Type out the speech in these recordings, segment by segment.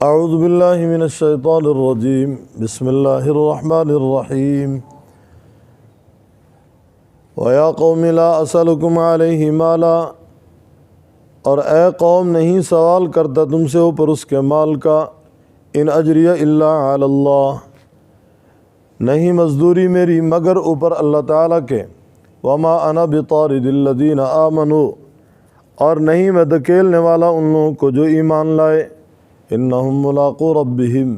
اعوذ باللہ من الشیطان الرجیم بسم اللہ الرحمن الرحیم وَيَا قَوْمِ لَا أَسْأَلُكُمْ عَلَيْهِ مَالًا، اور اے قوم نہیں سوال کرتا تم سے اوپر اس کے مال کا، ان اجریہ الا علی اللہ، نہیں مزدوری میری مگر اوپر اللہ تعالیٰ کے، وما انا بطارد الذین آمنوا، اور نہیں میں دھکیلنے والا ان لوگوں کو جو ایمان لائے، انہم ملاقو ربہم،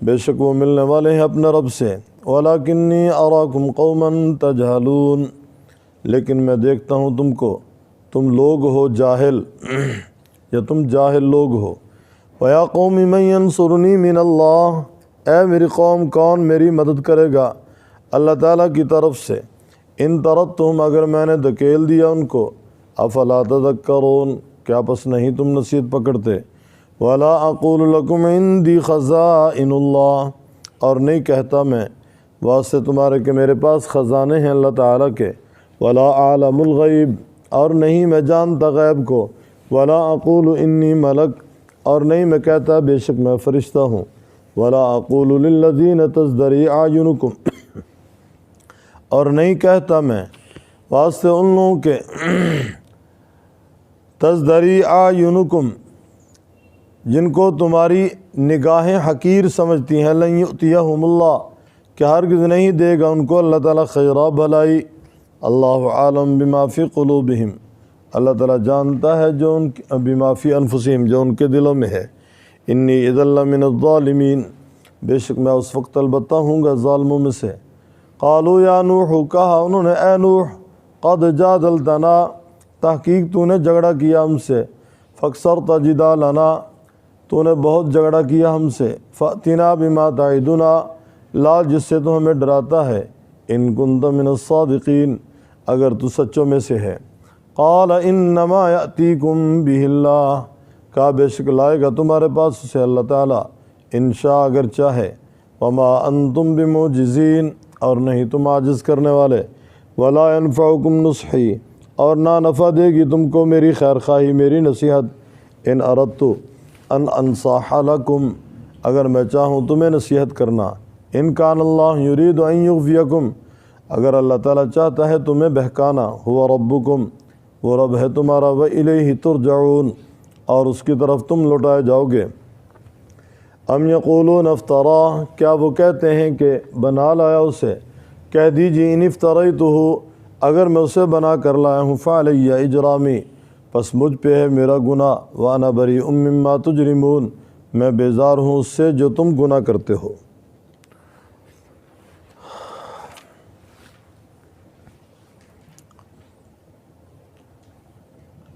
بے شک وہ ملنے والے ہیں اپنے رب سے، ولیکنی اراکم قوما تجہلون، لیکن میں دیکھتا ہوں تم کو، تم لوگ ہو جاہل یا تم جاہل لوگ ہو۔ وَيَا قَوْمِ مَن يَنصُرُنِي مِنَ اللَّهِ، اے میری قوم کون میری مدد کرے گا اللہ تعالیٰ کی طرف سے، ان طردتہم اگر میں نے دھکیل دیا ان کو، افلا تذکرون، کیا پس نہیں تم نصیحت پکڑتے۔ وَلَا أَقُولُ لَكُمْ عِنْدِي خَزَائِنُ اللَّهِ، اور نہیں کہتا میں واسطے تمہارے کہ میرے پاس خزانے ہیں اللہ تعالیٰ کے، وَلَا أَعْلَمُ الْغَيْبِ، اور نہیں میں جانتا غیب کو، وَلَا أَقُولُ إِنِّي مَلَكٌ، اور نہیں میں کہتا بے شک میں فرشتہ ہوں، وَلَا أَقُولُ لِلَّذِينَ تَزْدَرِي أَعْيُنُكُمْ، اور نہیں کہتا میں واسطے ان لوگوں کے تزدری اعینکم، جن کو تمہاری نگاہیں حقیر سمجھتی ہیں، لن یؤتیہم اللہ، کہ ہرگز نہیں دے گا ان کو اللہ تعالیٰ خیرہ بھلائی، اللہ عالم بما فی قلوبہم، اللہ تعالیٰ جانتا ہے جو ان بما فی انفسہم، جو ان کے دلوں میں ہے، انی اذا لمن الظالمین، بے شک میں اس وقت البتہ ہوں گا ظالموں میں سے۔ قالوا یا نوح، کہا انہوں نے اے نوح، قد جادلتنا، تحقیق تو نے جھگڑا کیا ہم سے، فاکثرت جدالنا، تو نے بہت جھگڑا کیا ہم سے، فأتنا بما تعدنا، لا جس سے تو ہمیں ڈراتا ہے، ان کنت من الصادقین، اگر تو سچوں میں سے ہے۔ قال انما یأتیکم بہ اللہ، کہا بے شک لائے گا تمہارے پاس اسے اللہ تعالیٰ، ان شاء اگر چاہے، وما انتم بمعجزین، اور نہیں تم عاجز کرنے والے، ولا ینفعکم نصحی، اور نہ نفع دے گی تم کو میری خیر خواہی، میری نصیحت، ان اردت ان انصح لکم، اگر میں چاہوں تمہیں نصیحت کرنا، ان کان اللہ یرید ان یغویکم، اگر اللہ تعالیٰ چاہتا ہے تمہیں بہکانا، هو ربکم، وہ رب ہے تمہارا، وإلیہ ترجعون، اور اس کی طرف تم لوٹائے جاؤ گے۔ ام یقولون افطراہ، کیا وہ کہتے ہیں کہ بنا لایا اسے، کہہ دیجیے ان افتریتہ، اگر میں اسے بنا کر لایا ہوں، فعلی اجرامی، پس مجھ پہ ہے میرا گناہ، وانا بریء مما تجرمون، میں بیزار ہوں اس سے جو تم گناہ کرتے ہو۔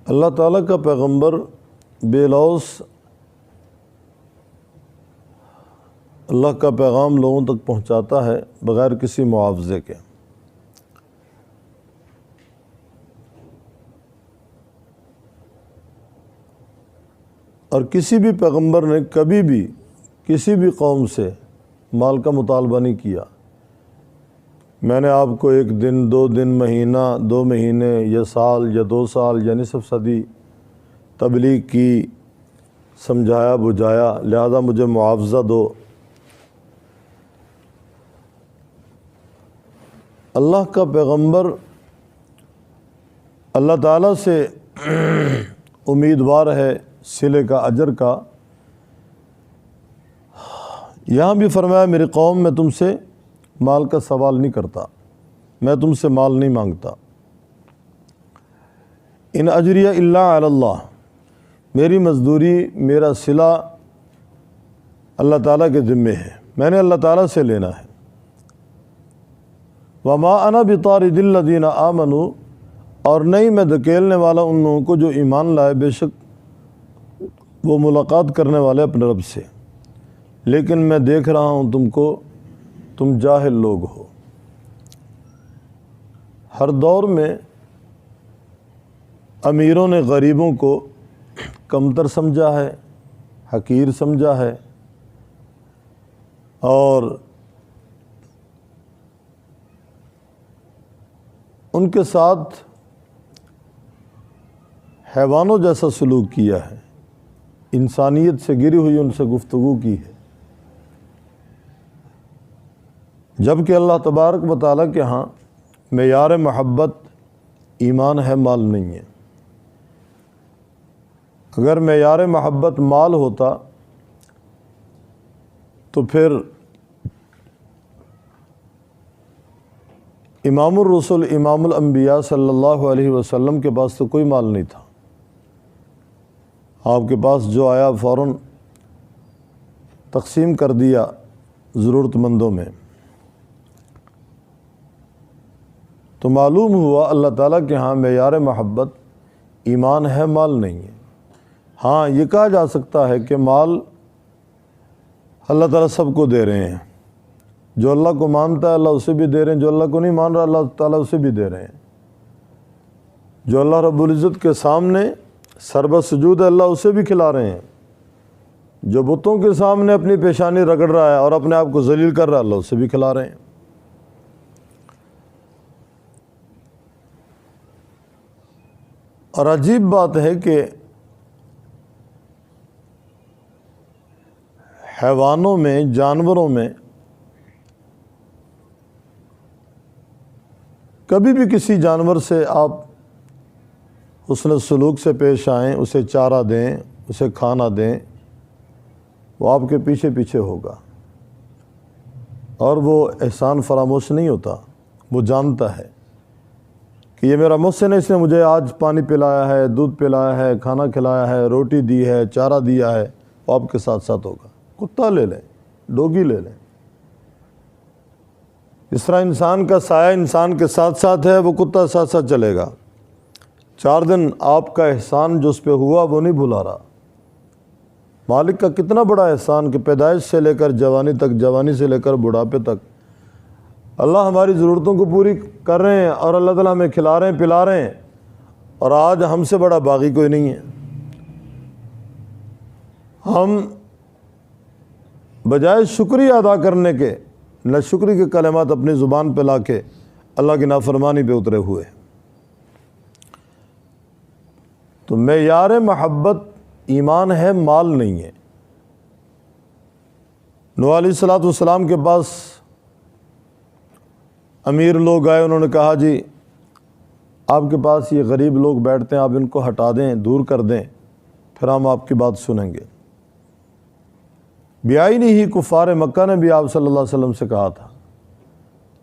اللہ تعالیٰ کا پیغمبر بے لوث اللہ کا پیغام لوگوں تک پہنچاتا ہے بغیر کسی معاوضے کے۔ اور کسی بھی پیغمبر نے کبھی بھی کسی بھی قوم سے مال کا مطالبہ نہیں کیا، میں نے آپ کو 1 دن 2 دن مہینہ 2 مہینے یا سال یا 2 سال یا نصف صدی تبلیغ کی، سمجھایا بجھایا، لہذا مجھے معاوضہ دو۔ اللہ کا پیغمبر اللہ تعالیٰ سے امیدوار ہے صلے کا، اجر کا۔ یہاں بھی فرمایا میری قوم میں تم سے مال کا سوال نہیں کرتا، میں تم سے مال نہیں مانگتا۔ ان اجریہ الا علی اللہ، میری مزدوری میرا صلہ اللہ تعالیٰ کے ذمے ہے، میں نے اللہ تعالیٰ سے لینا ہے۔ وما انا بطارد الذین آمنوا، اور نہیں میں دھکیلنے والا ان لوگوں کو جو ایمان لائے، بے شک وہ ملاقات کرنے والے اپنے رب سے، لیکن میں دیکھ رہا ہوں تم کو، تم جاہل لوگ ہو۔ ہر دور میں امیروں نے غریبوں کو کمتر سمجھا ہے، حقیر سمجھا ہے، اور ان کے ساتھ حیوانوں جیسا سلوک کیا ہے۔ انسانیت سے گری ہوئی ان سے گفتگو کی ہے، جبکہ اللہ تبارک و تعالیٰ کے ہاں معیار محبت ایمان ہے، مال نہیں ہے۔ اگر معیار محبت مال ہوتا تو پھر امام الرسل امام الانبیاء صلی اللہ علیہ وسلم کے پاس تو کوئی مال نہیں تھا، آپ کے پاس جو آیا فوراً تقسیم کر دیا ضرورت مندوں میں۔ تو معلوم ہوا اللہ تعالیٰ کے ہاں معیار محبت ایمان ہے، مال نہیں ہے۔ ہاں یہ کہا جا سکتا ہے کہ مال اللہ تعالیٰ سب کو دے رہے ہیں، جو اللہ کو مانتا ہے اللہ اسے بھی دے رہے ہیں، جو اللہ کو نہیں مان رہا اللہ تعالیٰ اسے بھی دے رہے ہیں، جو اللہ رب العزت کے سامنے سربہ سجود ہے اللہ اسے بھی کھلا رہے ہیں، جو بتوں کے سامنے اپنی پیشانی رگڑ رہا ہے اور اپنے آپ کو ذلیل کر رہا ہے اللہ اسے بھی کھلا رہے ہیں۔ اور عجیب بات ہے کہ حیوانوں میں، جانوروں میں کبھی بھی کسی جانور سے آپ حسن سلوک سے پیش آئیں، اسے چارہ دیں، اسے کھانا دیں، وہ آپ کے پیچھے پیچھے ہوگا، اور وہ احسان فراموش نہیں ہوتا، وہ جانتا ہے کہ یہ میرا محسن ہے، اس نے مجھے آج پانی پلایا ہے، دودھ پلایا ہے، کھانا کھلایا ہے، روٹی دی ہے، چارہ دیا ہے، وہ آپ کے ساتھ ساتھ ہوگا۔ کتا لے لیں، ڈوگی لے لیں، اس طرح انسان کا سایہ انسان کے ساتھ ساتھ ہے، وہ کتا ساتھ ساتھ چلے گا۔ 4 دن آپ کا احسان جو اس پہ ہوا وہ نہیں بھلا رہا۔ مالک کا کتنا بڑا احسان کہ پیدائش سے لے کر جوانی تک، جوانی سے لے کر بڑھاپے تک اللہ ہماری ضرورتوں کو پوری کر رہے ہیں، اور اللہ تعالیٰ ہمیں کھلا رہے ہیں، پلا رہے ہیں، اور آج ہم سے بڑا باغی کوئی نہیں ہے۔ ہم بجائے شکریہ ادا کرنے کے ناشکری کے کلمات اپنی زبان پہ لا کے اللہ کی نافرمانی پہ اترے ہوئے۔ تو معیار محبت ایمان ہے، مال نہیں ہے۔ نوح علیہ السلام کے پاس امیر لوگ آئے، انہوں نے کہا جی آپ کے پاس یہ غریب لوگ بیٹھتے ہیں، آپ ان کو ہٹا دیں، دور کر دیں، پھر ہم آپ کی بات سنیں گے۔ بیائی ہی کفار مکہ نے بھی آپ صلی اللہ علیہ وسلم سے کہا تھا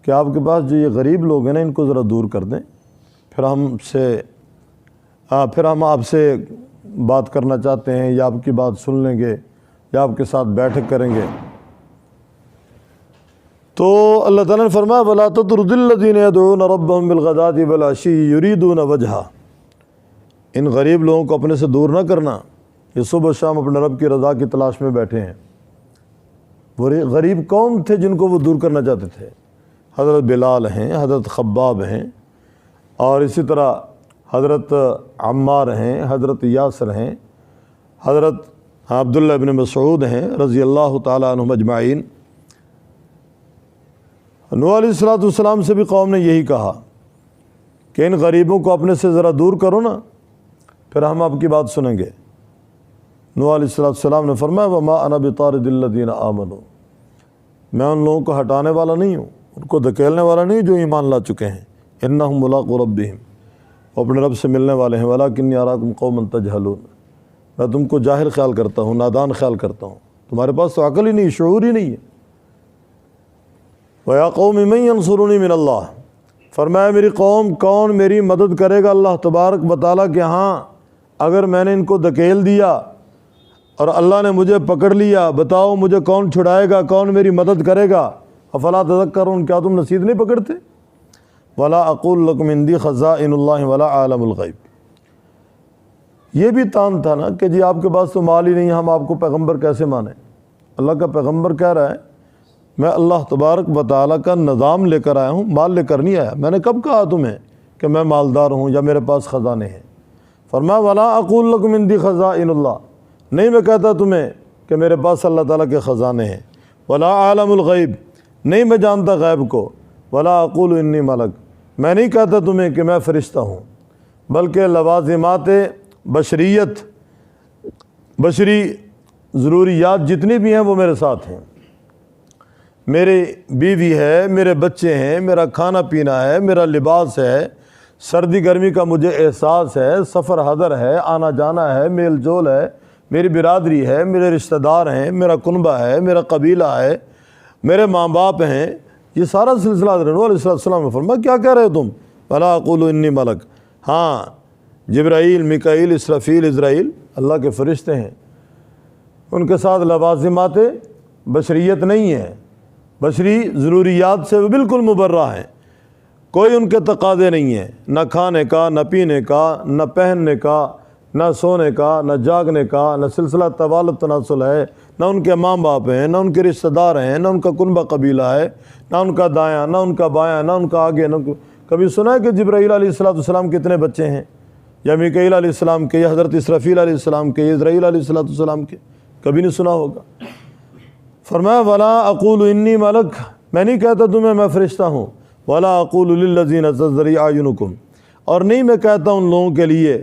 کہ آپ کے پاس جو یہ غریب لوگ ہیں نا ان کو ذرا دور کر دیں، پھر ہم آپ سے بات کرنا چاہتے ہیں، یا آپ کی بات سن لیں گے، یا آپ کے ساتھ بیٹھک کریں گے۔ تو اللہ تعالیٰ نے فرمایا وَلَا تَطْرُدِ الَّذِينَ يَدْعُونَ رَبَّهُمْ بِالْغَدَاةِ وَالْعَشِيِّ يُرِيدُونَ وَجْهَهُ، ان غریب لوگوں کو اپنے سے دور نہ کرنا، یہ صبح شام اپنے رب کی رضا کی تلاش میں بیٹھے ہیں۔ وہ غریب کون تھے جن کو وہ دور کرنا چاہتے تھے؟ حضرت بلال ہیں، حضرت خباب ہیں، اور اسی طرح حضرت عمار ہیں، حضرت یاسر ہیں، حضرت عبداللہ ابن مسعود ہیں رضی اللہ تعالیٰ عنہم اجمعین۔ نوح علیہ السلام سے بھی قوم نے یہی کہا کہ ان غریبوں کو اپنے سے ذرا دور کرو نا، پھر ہم آپ کی بات سنیں گے۔ نوح علیہ السلام نے فرمایا وَمَا أَنَا بِطَارِدِ الَّذِينَ آمَنُوا، میں ان لوگوں کو ہٹانے والا نہیں ہوں، ان کو دھکیلنے والا نہیں جو ایمان لا چکے ہیں۔ إِنَّهُمْ مُلَاقُو رَبِّهِمْ، وہ اپنے رب سے ملنے والے ہیں۔ وَلَٰكِنِّي أَرَاكُمْ قَوْمًا تَجْهَلُونَ، میں تم کو جاہل خیال کرتا ہوں، نادان خیال کرتا ہوں، تمہارے پاس تو عقل ہی نہیں، شعور ہی نہیں ہے۔ وَيَا قَوْمِ مَن يَنصُرُنِي مِنَ اللَّهِ، فرمایا میری قوم کون میری مدد کرے گا اللہ تبارک و تعالیٰ کے ہاں، اگر میں نے ان کو دھکیل دیا اور اللہ نے مجھے پکڑ لیا، بتاؤ مجھے کون چھڑائے گا، کون میری مدد کرے گا؟ افلا تذکرون، کیا تم نصیحت نہیں پکڑتے؟ ولا اقول لکم عندی خزائن اللہ ولا عالم الغیب، یہ بھی تان تھا نا کہ جی آپ کے پاس تو مال ہی نہیں، ہم آپ کو پیغمبر کیسے مانیں؟ اللہ کا پیغمبر کہہ رہا ہے میں اللہ تبارک و تعالیٰ کا نظام لے کر آیا ہوں، مال لے کر نہیں آیا۔ میں نے کب کہا تمہیں کہ میں مالدار ہوں یا میرے پاس خزانے ہیں؟ فرمایا ولا اقول لکم عندی خزائن اللہ، نہیں میں کہتا تمہیں کہ میرے پاس اللہ تعالیٰ کے خزانے ہیں۔ ولا عالم الغیب، نہیں میں جانتا غیب کو۔ ولا اقول انی ملک، میں نہیں کہتا تمہیں کہ میں فرشتہ ہوں، بلکہ لوازمات بشریت بشری ضروریات جتنی بھی ہیں وہ میرے ساتھ ہیں، میری بیوی ہے، میرے بچے ہیں، میرا کھانا پینا ہے، میرا لباس ہے، سردی گرمی کا مجھے احساس ہے، سفر حضر ہے، آنا جانا ہے، میل جول ہے، میری برادری ہے، میرے رشتہ دار ہیں، میرا کنبہ ہے، میرا قبیلہ ہے، میرے ماں باپ ہیں، یہ سارا سلسلہ حضرت نوح علیہ السلام نے فرمایا کیا کہہ رہے ہو تم؟ ولا اقول انی ملک، ہاں جبرائیل، میکائیل، اسرافیل، عزرائیل اللہ کے فرشتے ہیں، ان کے ساتھ لوازمات بشریت نہیں ہے، بشری ضروریات سے وہ بالکل مبرہ ہیں، کوئی ان کے تقاضے نہیں ہیں، نہ کھانے کا، نہ پینے کا، نہ پہننے کا، نہ سونے کا، نہ جاگنے کا، نہ سلسلہ توالد تناسل ہے، نہ ان کے ماں باپ ہیں، نہ ان کے رشتہ دار ہیں، نہ ان کا کنبہ قبیلہ ہے، نہ ان کا دایاں، نہ ان کا بایاں، نہ ان کا آگے، نہ کبھی سنا ہے کہ جبرائیل علیہ السلام کتنے بچے ہیں، یا میکائیل علیہ السلام کے، یا حضرت اسرافیل علیہ السلام کے، یا اسرائیل علیہ السلام کے؟ کبھی نہیں سنا ہوگا۔ فرمایا ولا اقول انی ملک، میں نہیں کہتا تمہیں میں فرشتہ ہوں، ولا اقول للذین تزدری اعینکم، اور نہیں میں کہتا ان لوگوں کے لیے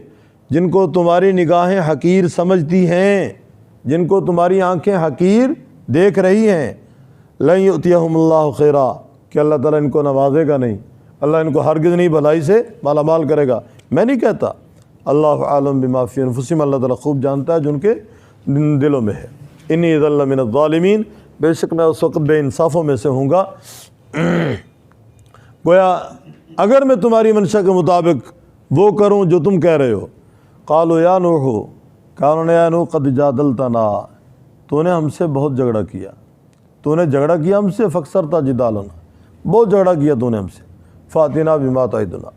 جن کو تمہاری نگاہیں حقیر سمجھتی ہیں، جن کو تمہاری آنکھیں حقیر دیکھ رہی ہیں، لن یؤتیہم اللہ خیرا، کہ اللہ تعالیٰ ان کو نوازے گا نہیں، اللہ ان کو ہرگز نہیں بھلائی سے مالا مال کرے گا، میں نہیں کہتا۔ اللہ عالم بما فی انفسہم، اللہ تعالیٰ خوب جانتا ہے جو ان کے دلوں میں ہے۔ انی اذا لمن الظالمین، بے شک میں اس وقت بے انصافوں میں سے ہوں گا۔ گویا اگر میں تمہاری منشا کے مطابق وہ کروں جو تم کہہ رہے ہو، قالوا یا نوح، کہا یا نوح قد جادلتنا، تو نے ہم سے بہت جھگڑا کیا، تو نے جھگڑا کیا ہم سے، فاکثرت جدالنا، بہت جھگڑا کیا تو نے ہم سے، فاتنا بما تعدنا،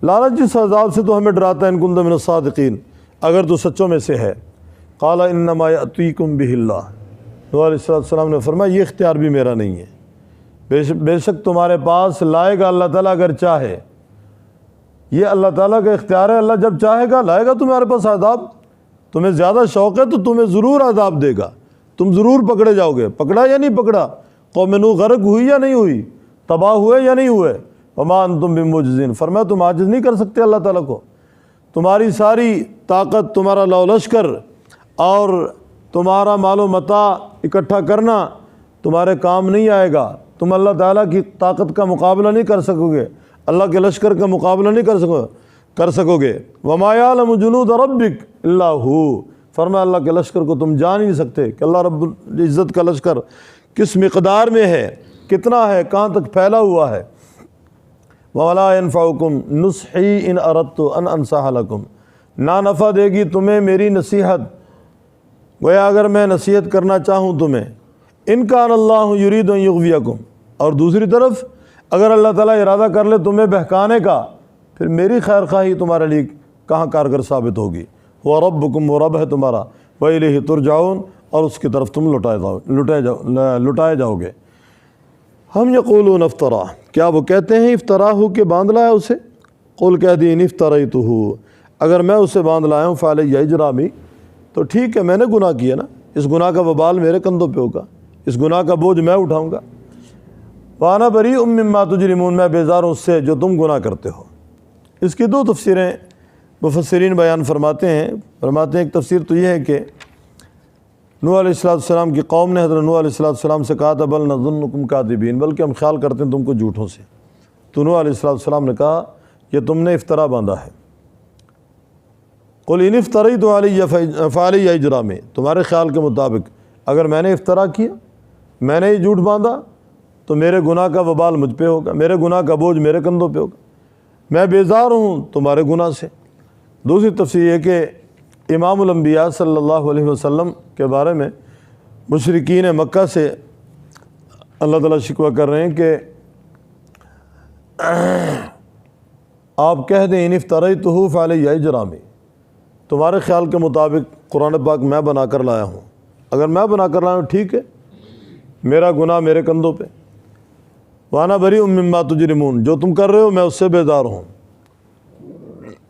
لعنت جس عذاب سے تو ہمیں ڈراتا ہے، ان کنت من الصادقین، اگر تو سچوں میں سے ہے۔ قال انما یأتیکم بہ اللہ، نوح علیہ السلام نے فرمایا یہ اختیار بھی میرا نہیں ہے، بے شک تمہارے پاس لائے گا اللہ تعالیٰ اگر چاہے، یہ اللہ تعالیٰ کا اختیار ہے، اللہ جب چاہے گا لائے گا تمہارے پاس عذاب، تمہیں زیادہ شوق ہے تو تمہیں ضرور عذاب دے گا، تم ضرور پکڑے جاؤ گے، پکڑا یا نہیں پکڑا، قوم نوح غرق ہوئی یا نہیں ہوئی، تباہ ہوئے یا نہیں ہوئے، وما انتم بمعجزین، فرمایا تم عاجز نہیں کر سکتے اللہ تعالیٰ کو، تمہاری ساری طاقت، تمہارا لو لشکر اور تمہارا مال و متاع اکٹھا کرنا تمہارے کام نہیں آئے گا، تم اللہ تعالیٰ کی طاقت کا مقابلہ نہیں کر سکو گے، اللہ کے لشکر کا مقابلہ نہیں کر سکو گے۔ وما یعلم جنود ربک الا ہو، فرمایا اللہ کے لشکر کو تم جان ہی نہیں سکتے کہ اللہ رب العزت کا لشکر کس مقدار میں ہے، کتنا ہے، کہاں تک پھیلا ہوا ہے۔ ولا ينفعکم نصحی ان اردت ان انصح لکم، نہ نفع دے گی تمہیں میری نصیحت، گویا اگر میں نصیحت کرنا چاہوں تمہیں، ان کان اللہ یرید ان یغویکم، اور دوسری طرف اگر اللہ تعالیٰ ارادہ کر لے تمہیں بہکانے کا، پھر میری خیر خواہی تمہارے لیے کہاں کارگر ثابت ہوگی۔ وہ ربکم، وہ رب ہے تمہارا، وإلیہ ترجعون، اور اس کی طرف تم لٹائے جاؤ گے۔ ہم یقولون افطرا، کیا وہ کہتے ہیں افطرا ہو کہ باندھ لایا اسے؟ قل کہہ دی ان افتریتہ، اگر میں اسے باندھ لایا ہوں فعلی اجرامی، تو ٹھیک ہے میں نے گناہ کیا نا، اس گناہ کا وبال میرے کندھوں پہ ہوگا، اس گناہ کا بوجھ میں اٹھاؤں گا۔ وانا بریء مما تجرمون، میں بیزار ہوں اس سے جو تم گناہ کرتے ہو۔ اس کی دو تفسیریں مفسرین بیان فرماتے ہیں ایک تفسیر تو یہ ہے کہ نوح علیہ السلام کی قوم نے حضرت نوح علیہ السلام سے کہا تھا بل نظنکم کاذبین، بلکہ ہم خیال کرتے ہیں تم کو جھوٹوں سے، تو نوح علیہ السلام نے کہا یہ تم نے افطرا باندھا ہے۔ قل ان افتریت علی فعلی اجرامی، تمہارے خیال کے مطابق اگر میں نے افطرا کیا، میں نے یہ جھوٹ باندھا، تو میرے گناہ کا وبال مجھ پہ ہوگا، میرے گناہ کا بوجھ میرے کندھوں پہ ہوگا، میں بیزار ہوں تمہارے گناہ سے۔ دوسری تفسیر یہ کہ امام الانبیاء صلی اللہ علیہ وسلم کے بارے میں مشرکین مکہ سے اللہ تعالیٰ شکوہ کر رہے ہیں کہ آپ کہہ دیں ان افتریتہ فعلی اجرامی، تمہارے خیال کے مطابق قرآن پاک میں بنا کر لایا ہوں، اگر میں بنا کر لایا ہوں ٹھیک ہے، میرا گناہ میرے کندھوں پہ۔ وانا بریء مما تجرمون، جو تم کر رہے ہو میں اس سے بیزار ہوں،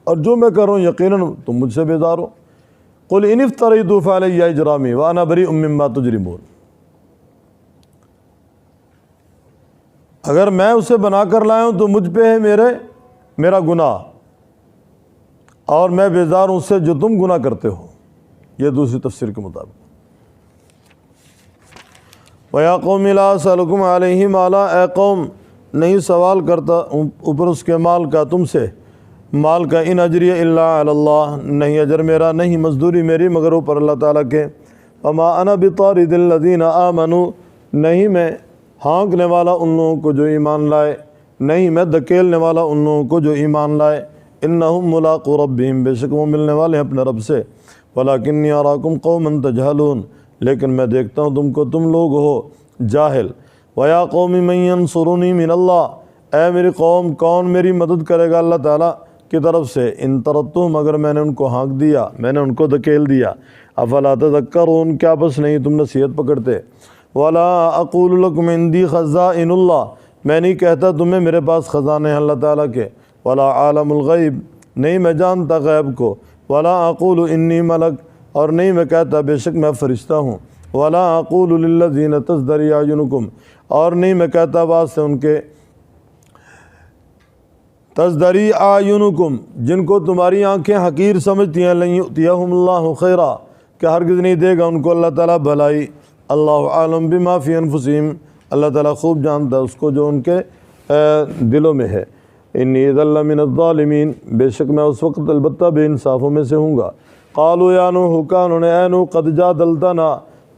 اور جو میں کر رہا ہوں یقیناً تم مجھ سے بیزار ہو۔ قل ان افتریت فعلی اجرامی وانا بریء مما تجرمون، اگر میں اسے بنا کر لایا ہوں تو مجھ پہ ہے میرا گناہ، اور میں بیزار ہوں اس سے جو تم گناہ کرتے ہو۔ یہ دوسری تفسیر کے مطابق۔ وَيَا قَوْمِ لَا أَسْأَلُكُمْ عَلَيْهِ مَالًا، اے قوم نہیں سوال کرتا اوپر اس کے مال کا تم سے، مال کا، ان اجری الا علی اللہ، نہیں اجر میرا، نہیں مزدوری میری مگر اوپر اللہ تعالیٰ کے۔ وما انا بطارد الذین آمنوا، نہیں میں ہانکنے والا ان لوگوں کو جو ایمان لائے، نہیں میں دھکیلنے والا ان لوگوں کو جو ایمان لائے۔ انہم ملاقو ربہم، بے شک وہ ملنے والے ہیں اپنے رب سے۔ ولکنی اراکم قوما تجہلون، لیکن میں دیکھتا ہوں تم کو تم لوگ ہو جاہل۔ ویا قوم من ینصرنی من اللہ، اے میری قوم کون میری مدد کرے گا اللہ تعالیٰ کی طرف سے، ان طردتہم، اگر میں نے ان کو ہانک دیا، میں نے ان کو دھکیل دیا۔ افلا تذکرون، کیا بس نہیں تم نصیحت پکڑتے۔ ولا اقول لکم عندی خزائن اللہ، میں نہیں کہتا تمہیں میرے پاس خزانے ہیں اللہ تعالیٰ کے۔ ولا عالم الغیب، نہیں میں جانتا غیب کو۔ ولا اقول انی ملک، اور نہیں میں کہتا بے شک میں فرشتہ ہوں۔ ولا اقول للذین تزدری اعینکم، اور نہیں میں کہتا بات سے ان کے تزدری اعینکم، جن کو تمہاری آنکھیں حقیر سمجھتی ہیں، لن یؤتیہم اللہ خیرا، کہ ہرگز نہیں دے گا ان کو اللہ تعالیٰ بھلائی۔ اللہ عالم بما فی انفسہم، اللہ تعالیٰ خوب جانتا ہے اس کو جو ان کے دلوں میں ہے۔ انی اذا لمن الظالمین، بے شک میں اس وقت البتہ بے انصافوں میں سے ہوں گا۔ قالوا یا نوح، کہا انہوں نے اے نوح، قد جادلتنا،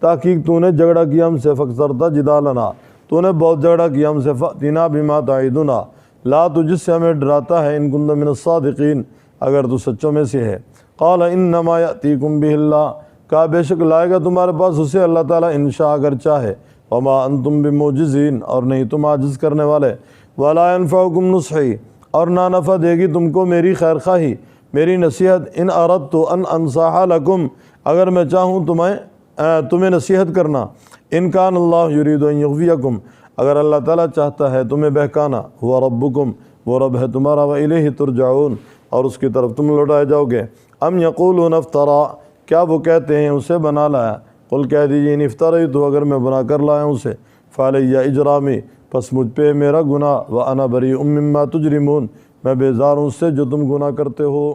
تحقیق تو نے جھگڑا کیا ہم سے، فاکثرت جدالنا، تو نے بہت جھگڑا کیا ہم سے، فأتنا بما تعدنا، لا تو جس سے ہمیں ڈراتا ہے، ان کنت من الصادقین، اگر تو سچوں میں سے ہے۔ قال انما یأتیکم بہ اللہ، کہا بے شک لائے گا تمہارے پاس اسے اللہ تعالیٰ ان شاء اگر چاہے۔ وما انتم بمعجزین، اور نہیں تم عاجز کرنے والے۔ ولا ینفعکم نصحی، اور نہ نفع دے گی تم کو میری خیر خواہی، میری نصیحت۔ ان اردت ان انصح لکم، اگر میں چاہوں تمہیں نصیحت کرنا۔ ان کان اللہ یرید ان یغویکم، اگر اللہ تعالیٰ چاہتا ہے تمہیں بہکانا۔ هو ربکم، وہ رب ہے تمہارا، وإلیہ ترجعون، اور اس کی طرف تم لوٹائے جاؤ گے۔ ام یقولون افترا، کیا وہ کہتے ہیں اسے بنا لایا۔ قل کہہ دیجیے ان افتریت، اگر میں بنا کر لایا ہوں اسے، فعلی اجرامی، پس مجھ پہ میرا گناہ، وانا بریء مما تجرمون، میں بیزار ہوں اس سے جو تم گناہ کرتے ہو۔